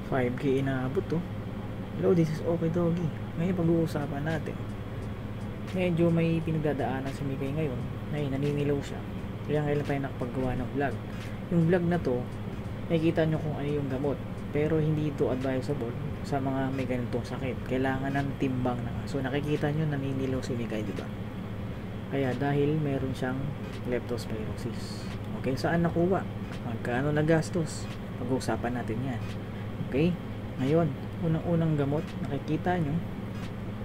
5K inaabot to. Hello, this is okay doggy. Ngayon pag-uusapan natin. Medyo may pinagdadaanan si Mikay ngayon. Ngayon naninilaw siya. Kaya ngayon tayo nakapagawa ng vlog. Yung vlog na to, nakikita nyo kung ano yung gamot. Pero hindi ito advisable sa mga may ganitong sakit. Kailangan ng timbang na. So nakikita nyo naninilaw si Mikay, diba? Kaya dahil meron siyang leptospirosis. Okay, saan nakuha? Magkano nagastos? Pag-uusapan natin yan. Okay, ngayon unang-unang gamot nakikita nyo,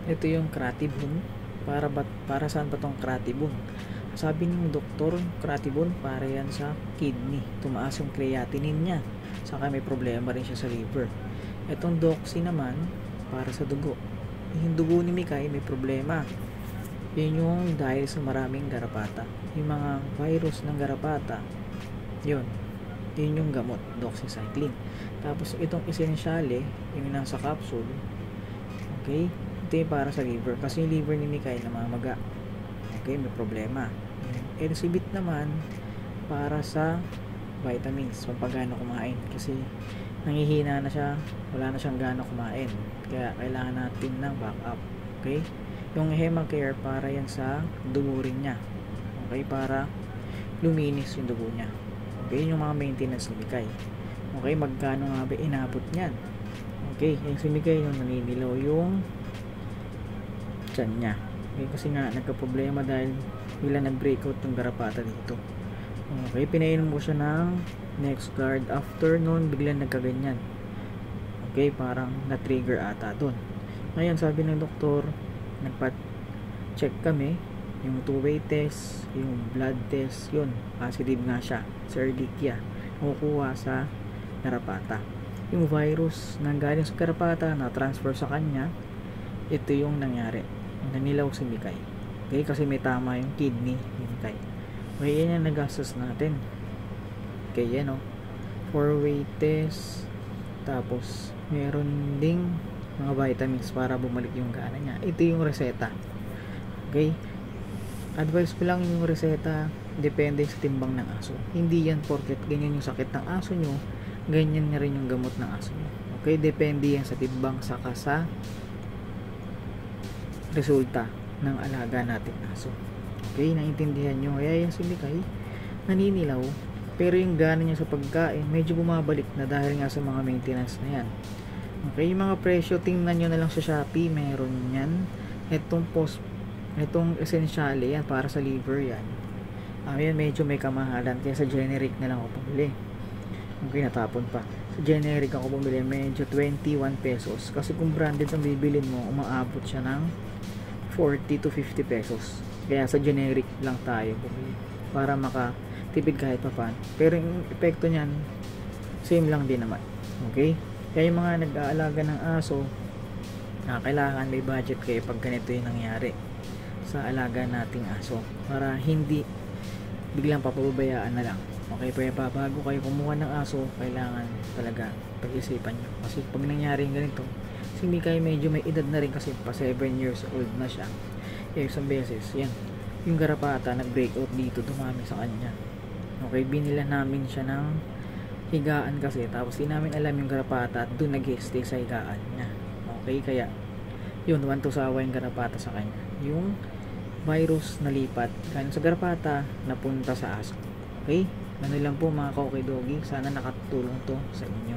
ito yung Cratibun. Para saan ba tong Cratibun? Sabi ng doktor, Cratibun para yan sa kidney, tumaas yung creatinine niya, saka may problema rin siya sa liver. Itong Doxy naman para sa dugo. Yung dugo ni Mikay may problema, yun yung dahil sa maraming garapata, yung mga virus ng garapata, yun yung gamot, doxycycline. Tapos itong Essentiale, yung nasa capsule, okay, ito yung para sa liver, kasi yung liver ni Mikay namamaga, okay, may problema. Elsibit naman para sa vitamins, pampagana kumain, kasi nangihina na siya, wala na siyang gana kumain, kaya kailangan natin ng backup. Okay, yung Hemacare para yan sa dugo rin niya, okay, para luminis yung dugo niya. Okay, yung mga maintenance ni Mikay. Okay, magkano nga ba inabot niyan? Okay, yung si Mikay yung naninilaw yung tiyan niya. Okay, kasi nga nagka-problema dahil bila nag-breakout yung garapata dito. Okay, pinainom mo siya ng NexGard. After noon, biglang nagkaganyan. Okay, parang na-trigger ata doon. Ngayon, sabi ng doktor, nagpa-check kami, yung two-way test, yung blood test, yun, positive nga siya sa Ehrlichia, nakukuha sa garapata. Yung virus nang galing sa garapata na transfer sa kanya, ito yung nangyari, nanilaw si Mikay. Okay, kasi may tama yung kidney ni Mikay. Okay, yan yung nagastos natin. Okay, yan o, 4-way test, tapos meron ding mga vitamins para bumalik yung gana niya. Ito yung reseta. Okay, advice ko lang, yung reseta depende sa timbang ng aso. Hindi yan porket ganyan yung sakit ng aso nyo, ganyan na rin yung gamot ng aso nyo. Okay, depende yan sa timbang saka sa resulta ng alaga natin aso. Okay, naintindihan nyo. Kaya yan si Mikay naninilaw, pero yung gana niya sa pagkain medyo bumabalik na dahil nga sa mga maintenance na yan. Okay, yung mga presyo tingnan nyo na lang sa Shopee, meron yan. Itong Essentiale yan para sa liver yan. Yan medyo may kamahalan, kaya sa generic na lang ako bumili. Okay, natapon pa. Sa generic ako bumili, medyo 21 pesos. Kasi kung branded ang bibilin mo, umaabot siya ng 40 to 50 pesos. Kaya sa generic lang tayo bumili para makatipid kahit pa paano. Pero yung epekto niyan, same lang din naman. Okay? Kaya yung mga nag-aalaga ng aso, kailangan may budget kayo pag ganito yung nangyari sa alaga nating aso, para hindi biglang papabayaan na lang. Okay, pa bago kayo kumuha ng aso, kailangan talaga pag-isipan nyo. Kasi pag nangyari ganito, si Mikay medyo may edad na rin, kasi pa 7 years old na siya. Isang beses, yan, yung garapata nag-breakout dito, dumami sa kanya. Okay, binila namin siya ng higaan kasi, tapos di namin alam yung garapata at doon nag-stay sa higaan niya. Okay, kaya yun, 1 to sawa yung garapata sa kanya. Yung virus nalipat galing sa garapata napunta sa aso. Okay, ano lang po mga ka-okay doggy, sana nakatulong to sa inyo.